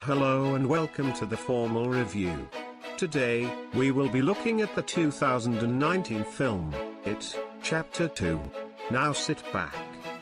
Hello and welcome to the formal review. Today, we will be looking at the 2019 film, It, Chapter 2. Now sit back,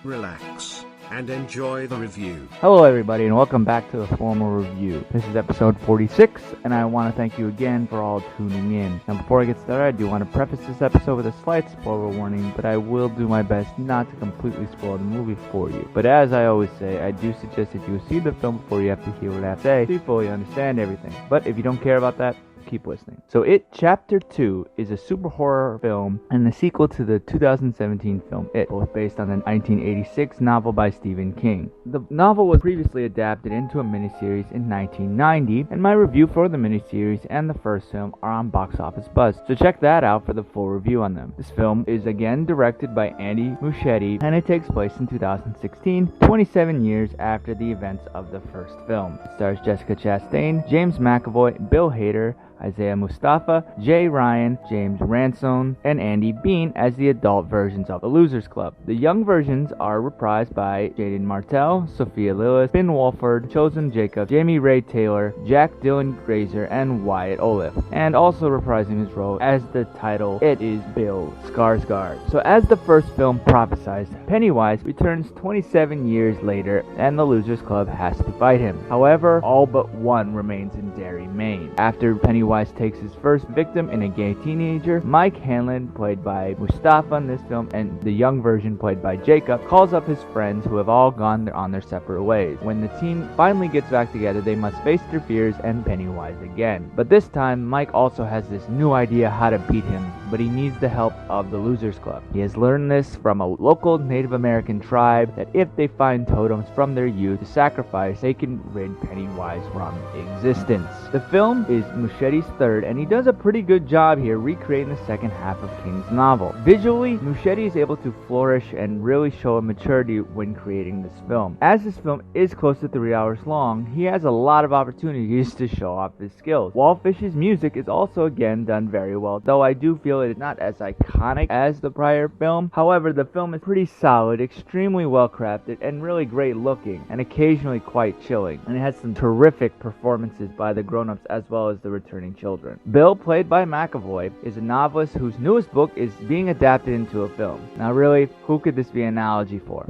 relax, and enjoy the review. Hello everybody and welcome back to the formal review. This is episode 46 and I want to thank you again for all tuning in. Now before I get started, I do want to preface this episode with a slight spoiler warning, but I will do my best not to completely spoil the movie for you. But as I always say, I do suggest that you see the film before you have to hear what I have to say so you fully understand everything. But if you don't care about that, keep listening. So It Chapter 2 is a super horror film and the sequel to the 2017 film It, both based on the 1986 novel by Stephen King. The novel was previously adapted into a miniseries in 1990, and my review for the miniseries and the first film are on Box Office Buzz, so check that out for the full review on them. This film is again directed by Andy Muschietti, and it takes place in 2016, 27 years after the events of the first film. It stars Jessica Chastain, James McAvoy, Bill Hader, Isaiah Mustafa, Jay Ryan, James Ransone, and Andy Bean as the adult versions of the Losers Club. The young versions are reprised by Jaden Martell, Sophia Lillis, Finn Wolford, Chosen Jacob, Jamie Ray Taylor, Jack Dylan Grazer, and Wyatt Olive. And also reprising his role as the title, it is Bill Skarsgård. So as the first film prophesied, Pennywise returns 27 years later and the Losers Club has to fight him. However, all but one remains in Derry, Maine. After Pennywise takes his first victim in a gay teenager, Mike Hanlon, played by Mustafa in this film, and the young version played by Jacob, calls up his friends who have all gone on their separate ways. When the team finally gets back together, they must face their fears and Pennywise again. But this time, Mike also has this new idea how to beat him, but he needs the help of the Losers Club. He has learned this from a local Native American tribe that if they find totems from their youth to sacrifice, they can rid Pennywise from existence. The film is Muschetti's third, and he does a pretty good job here recreating the second half of King's novel. Visually, Muschietti is able to flourish and really show a maturity when creating this film. As this film is close to 3 hours long, he has a lot of opportunities to show off his skills. Wallfish's music is also again done very well, though I do feel it is not as iconic as the prior film. However, the film is pretty solid, extremely well crafted, and really great looking, and occasionally quite chilling. And it has some terrific performances by the grown-ups as well as the returning children. Bill, played by McAvoy, is a novelist whose newest book is being adapted into a film. Now really, who could this be an analogy for?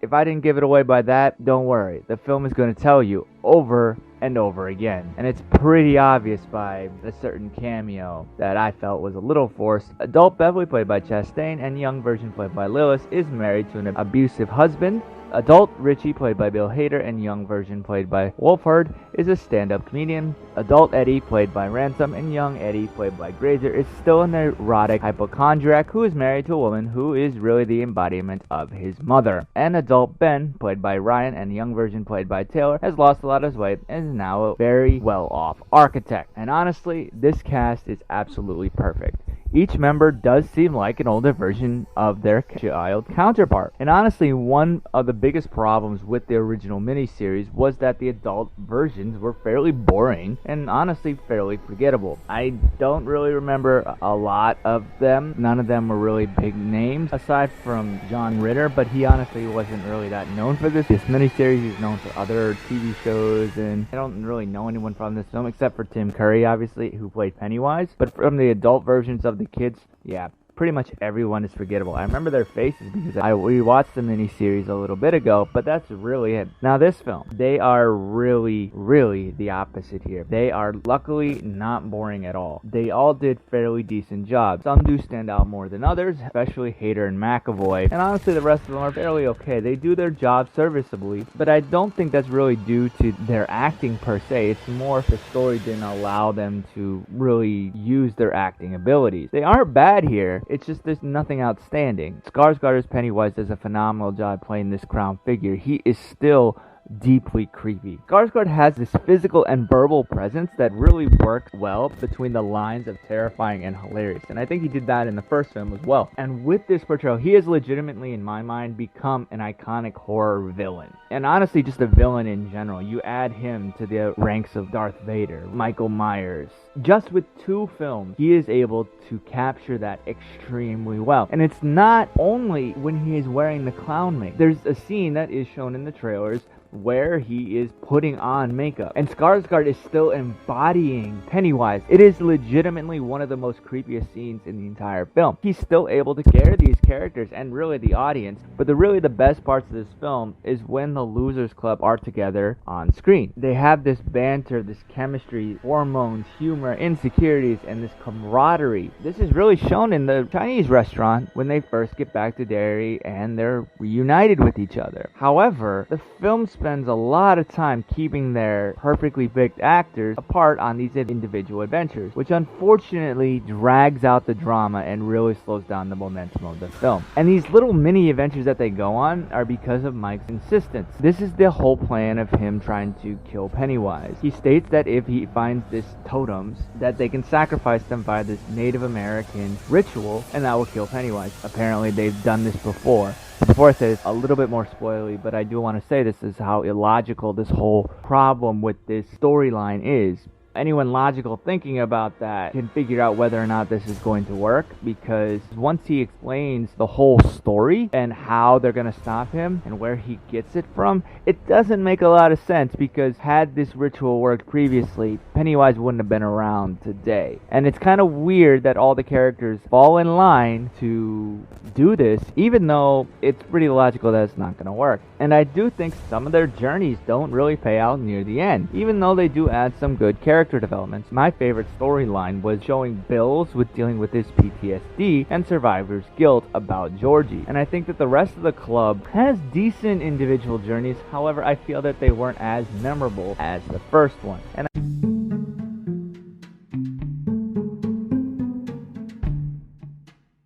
If I didn't give it away by that, don't worry. The film is going to tell you over and over again. And it's pretty obvious by a certain cameo that I felt was a little forced. Adult Beverly, played by Chastain, and young version played by Lillis, is married to an abusive husband. Adult Richie, played by Bill Hader, and young version played by Wolfhard, is a stand-up comedian. Adult Eddie, played by Ransom, and young Eddie, played by Grazer, is still an erotic hypochondriac who is married to a woman who is really the embodiment of his mother. And adult Ben, played by Ryan, and young version played by Taylor, has lost a lot of his weight and is now a very well-off architect. And honestly, this cast is absolutely perfect. Each member does seem like an older version of their child counterpart. And honestly, one of the biggest problems with the original miniseries was that the adult versions were fairly boring and honestly fairly forgettable. I don't really remember a lot of them. None of them were really big names, aside from John Ritter, but he honestly wasn't really that known for this. This miniseries is known for other TV shows, and I don't really know anyone from this film except for Tim Curry, obviously, who played Pennywise. But from the adult versions of the kids, yeah, pretty much everyone is forgettable. I remember their faces because we watched the miniseries a little bit ago, but that's really it. Now this film, they are really the opposite here. They are luckily not boring at all. They all did fairly decent jobs. Some do stand out more than others, especially Hader and McAvoy, and honestly the rest of them are fairly okay. They do their job serviceably, but I don't think that's really due to their acting per se. It's more if the story didn't allow them to really use their acting abilities. They aren't bad here. It's just there's nothing outstanding. Skarsgård as Pennywise does a phenomenal job playing this clown figure. He is still deeply creepy. Skarsgård has this physical and verbal presence that really works well between the lines of terrifying and hilarious, and I think he did that in the first film as well. And with this portrayal, he has legitimately, in my mind, become an iconic horror villain. And honestly, just a villain in general. You add him to the ranks of Darth Vader, Michael Myers. Just with 2 films, he is able to capture that extremely well. And it's not only when he is wearing the clown make. There's a scene that is shown in the trailers where he is putting on makeup. And Skarsgård is still embodying Pennywise. It is legitimately one of the most creepiest scenes in the entire film. He's still able to scare these characters and really the audience. But the best parts of this film is when the Losers Club are together on screen. They have this banter, this chemistry, hormones, humor, insecurities, and this camaraderie. This is really shown in the Chinese restaurant when they first get back to Derry and they're reunited with each other. However, the film spends a lot of time keeping their perfectly baked actors apart on these individual adventures, which unfortunately drags out the drama and really slows down the momentum of the film. And these little mini adventures that they go on are because of Mike's insistence. This is the whole plan of him trying to kill Pennywise. He states that if he finds this totems, that they can sacrifice them via this Native American ritual, and that will kill Pennywise. Apparently they've done this before. Before I say this, a little bit more spoilery, but I do want to say this is how illogical this whole problem with this storyline is. Anyone logical thinking about that can figure out whether or not this is going to work, because once he explains the whole story and how they're going to stop him and where he gets it from, it doesn't make a lot of sense, because had this ritual worked previously, Pennywise wouldn't have been around today. And it's kind of weird that all the characters fall in line to do this, even though it's pretty logical that it's not going to work. And I do think some of their journeys don't really pay out near the end, even though they do add some good character developments. My favorite storyline was showing Bills with dealing with his PTSD and survivor's guilt about Georgie. And I think that the rest of the club has decent individual journeys, however I feel that they weren't as memorable as the first one. And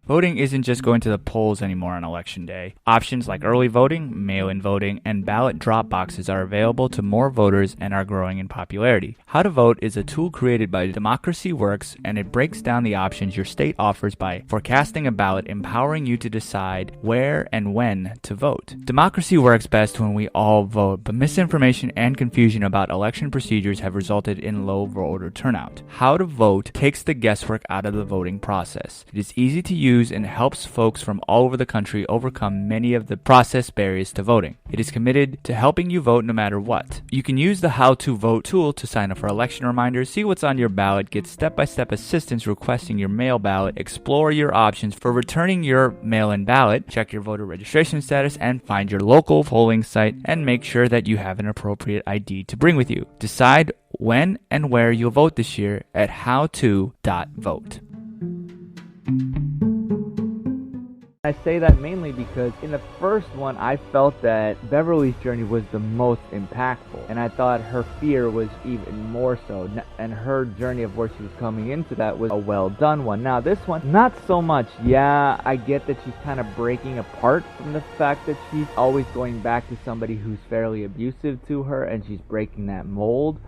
Voting isn't just going to the polls anymore on Election Day. Options like early voting, mail-in voting, and ballot drop boxes are available to more voters and are growing in popularity. How to Vote is a tool created by Democracy Works, and it breaks down the options your state offers by forecasting a ballot, empowering you to decide where and when to vote. Democracy works best when we all vote, but misinformation and confusion about election procedures have resulted in low voter turnout. How to Vote takes the guesswork out of the voting process. It is easy to use and helps folks from all over the country overcome many of the process barriers to voting. It is committed to helping you vote no matter what. You can use the How to Vote tool to sign up for election reminders, see what's on your ballot, get step-by-step assistance requesting your mail ballot, explore your options for returning your mail-in ballot, check your voter registration status, and find your local polling site, and make sure that you have an appropriate ID to bring with you. Decide when and where you'll vote this year at howto.vote. I say that mainly because in the first one, I felt that Beverly's journey was the most impactful, and I thought her fear was even more so, and her journey of where she was coming into that was a well done one. Now this one, not so much. Yeah, I get that she's kind of breaking apart from the fact that she's always going back to somebody who's fairly abusive to her, and she's breaking that mold.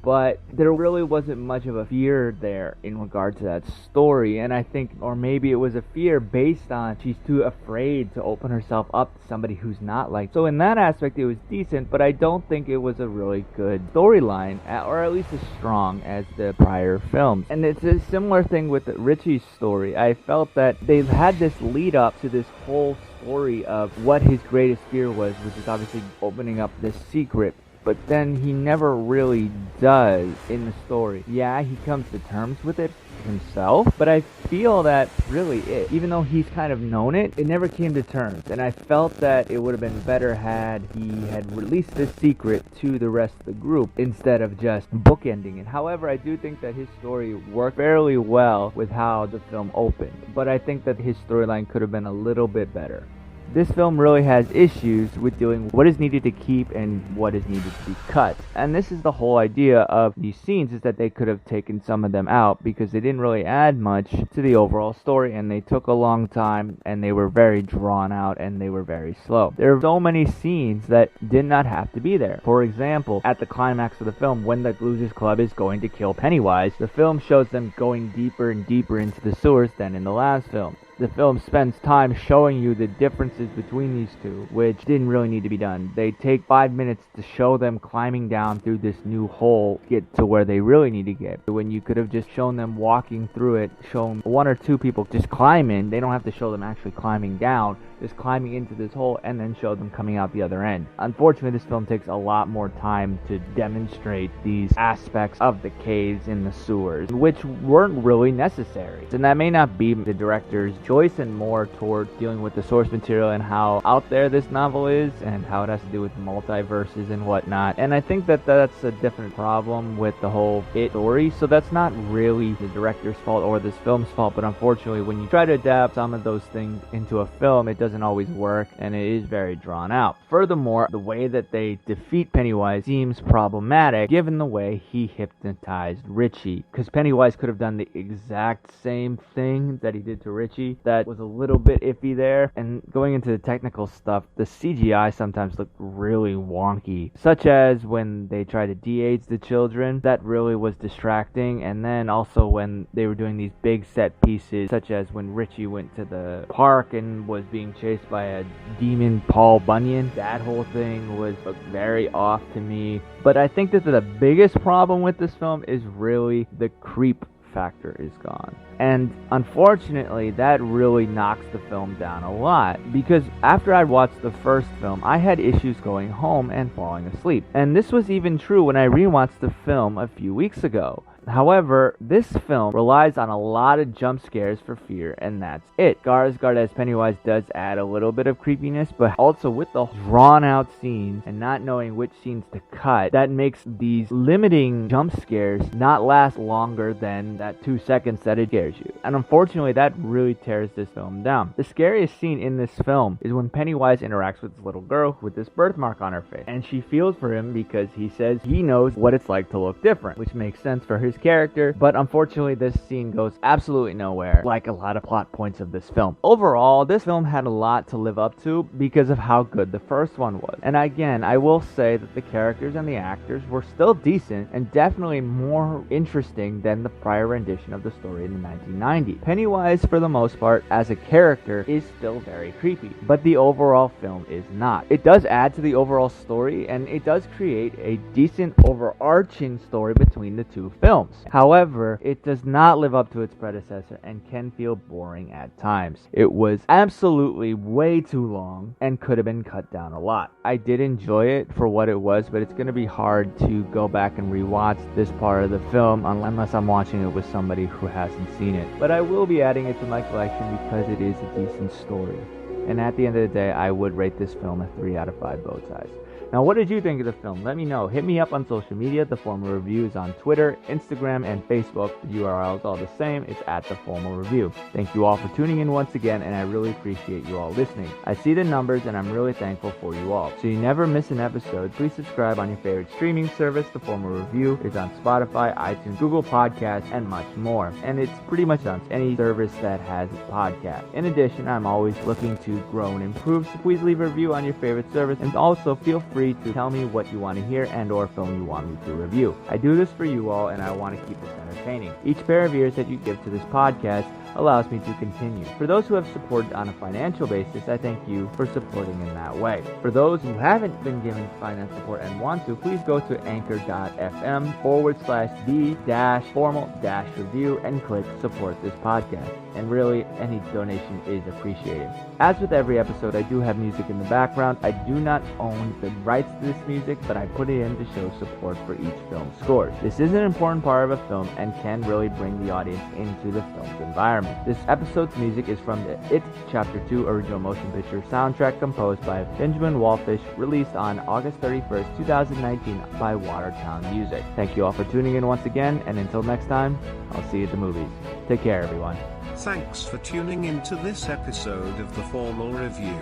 But there really wasn't much of a fear there in regard to that story, and I think, or maybe it was a fear based on she's too afraid to open herself up to somebody who's not like. So in that aspect it was decent, but I don't think it was a really good storyline, or at least as strong as the prior films. And it's a similar thing with Richie's story. I felt that they've had this lead up to this whole story of what his greatest fear was, which is obviously opening up this secret. But then he never really does in the story. Yeah, he comes to terms with it himself, but I feel that really even though he's kind of known it, it never came to terms. And I felt that it would have been better had he had released this secret to the rest of the group instead of just bookending it. However, I do think that his story worked fairly well with how the film opened, but I think that his storyline could have been a little bit better. This film really has issues with doing what is needed to keep and what is needed to be cut. And this is the whole idea of these scenes, is that they could have taken some of them out because they didn't really add much to the overall story, and they took a long time, and they were very drawn out, and they were very slow. There are so many scenes that did not have to be there. For example, at the climax of the film, when the Losers Club is going to kill Pennywise, the film shows them going deeper and deeper into the sewers than in the last film. The film spends time showing you the differences between these two, which didn't really need to be done. They take 5 minutes to show them climbing down through this new hole to get to where they really need to get. When you could have just shown them walking through it, shown one or two people just climbing, they don't have to show them actually climbing down, just climbing into this hole and then show them coming out the other end. Unfortunately, this film takes a lot more time to demonstrate these aspects of the caves in the sewers, which weren't really necessary. And that may not be the director's choice, and more toward dealing with the source material and how out there this novel is and how it has to do with multiverses and whatnot. And I think that that's a different problem with the whole It story, so that's not really the director's fault or this film's fault, but unfortunately when you try to adapt some of those things into a film, it doesn't always work and it is very drawn out. Furthermore, the way that they defeat Pennywise seems problematic given the way he hypnotized Richie, because Pennywise could have done the exact same thing that he did to Richie. That was a little bit iffy there. And going into the technical stuff, the CGI sometimes looked really wonky, such as when they tried to de-age the children. That really was distracting. And then also when they were doing these big set pieces, such as when Richie went to the park and was being chased by a demon Paul Bunyan. That whole thing was very off to me. But I think that the biggest problem with this film is really the creep factor is gone. And unfortunately, that really knocks the film down a lot, because after I watched the first film, I had issues going home and falling asleep. And this was even true when I rewatched the film a few weeks ago. However, this film relies on a lot of jump scares for fear, and that's it. Skarsgård as Pennywise does add a little bit of creepiness, but also with the drawn out scenes and not knowing which scenes to cut, that makes these limiting jump scares not last longer than that 2 seconds that it scares you. And unfortunately, that really tears this film down. The scariest scene in this film is when Pennywise interacts with this little girl with this birthmark on her face, and she feels for him because he says he knows what it's like to look different, which makes sense for his character. But unfortunately, this scene goes absolutely nowhere, like a lot of plot points of this film. Overall, this film had a lot to live up to because of how good the first one was. And again, I will say that the characters and the actors were still decent and definitely more interesting than the prior rendition of the story in the 1990s. Pennywise, for the most part, as a character, is still very creepy, but the overall film is not. It does add to the overall story, and it does create a decent overarching story between the two films. However, it does not live up to its predecessor and can feel boring at times. It was absolutely way too long and could have been cut down a lot. I did enjoy it for what it was, but it's going to be hard to go back and rewatch this part of the film unless I'm watching it with somebody who hasn't seen it. But I will be adding it to my collection because it is a decent story. And at the end of the day, I would rate this film a 3 out of 5 bow ties. Now, what did you think of the film? Let me know. Hit me up on social media. The Formal Review is on Twitter, Instagram, and Facebook. The URL is all the same. It's at The Formal Review. Thank you all for tuning in once again, and I really appreciate you all listening. I see the numbers, and I'm really thankful for you all. So you never miss an episode, please subscribe on your favorite streaming service. The Formal Review is on Spotify, iTunes, Google Podcasts, and much more. And it's pretty much on any service that has a podcast. In addition, I'm always looking to grow and improve, so please leave a review on your favorite service, and also feel free to tell me what you want to hear and or film you want me to review. I do this for you all, and I want to keep this entertaining. Each pair of ears that you give to this podcast allows me to continue. For those who have supported on a financial basis, I thank you for supporting in that way. For those who haven't been giving finance support and want to, please go to anchor.fm/the-formal-review and click support this podcast. And really, any donation is appreciated. As with every episode, I do have music in the background. I do not own the rights to this music, but I put it in to show support for each film's scores. This is an important part of a film and can really bring the audience into the film's environment. This episode's music is from the It Chapter 2 original motion picture soundtrack composed by Benjamin Wallfish, released on August 31st, 2019 by Watertown Music. Thank you all for tuning in once again, and until next time, I'll see you at the movies. Take care, everyone. Thanks for tuning in to this episode of The Formal Review.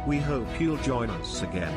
We hope you'll join us again.